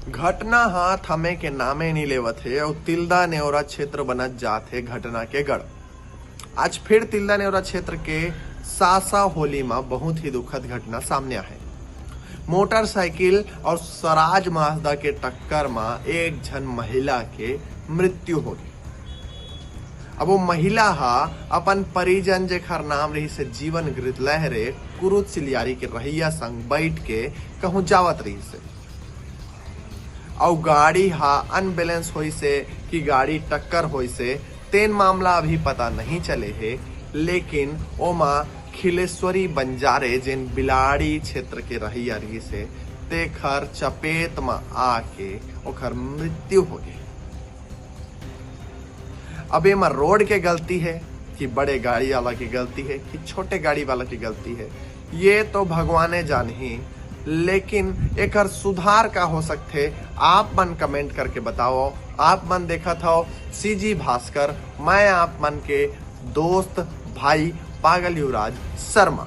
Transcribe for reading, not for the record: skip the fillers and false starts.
घटना हाथ हमें के नामे नहीं लेवत है और तिल्दा नेवरा क्षेत्र बनत जात है घटना के गढ़। आज फिर तिल्दा नेवरा क्षेत्र के सासा होली में बहुत ही दुखद घटना सामने आए। मोटरसाइकिल और स्वराज माजदा के टक्कर में एक जन महिला के मृत्यु हो गई। अब वो महिला अपन परिजन जेखर नाम रही से जीवन गृत लहरे कुरुत सिलियारी के रहिया संग बैठ के कहूं जावत रही से और गाड़ी अनबैलेंस होई से कि गाड़ी टक्कर होई से तेन मामला अभी पता नहीं चले है, लेकिन ओमा खिलेश्वरी बंजारे जिन बिलाड़ी क्षेत्र के रहिया रही से तेखर चपेट में आके ओखर मृत्यु हो गई। अब एमा रोड के गलती है कि बड़े गाड़ी वाला की गलती है कि छोटे गाड़ी वाला की गलती है, ये तो भगवाने जान ही, लेकिन एकर सुधार का हो सकते आप मन कमेंट करके बताओ। आप मन देखा था सीजी भास्कर, मैं आप मन के दोस्त भाई पागल युवराज शर्मा।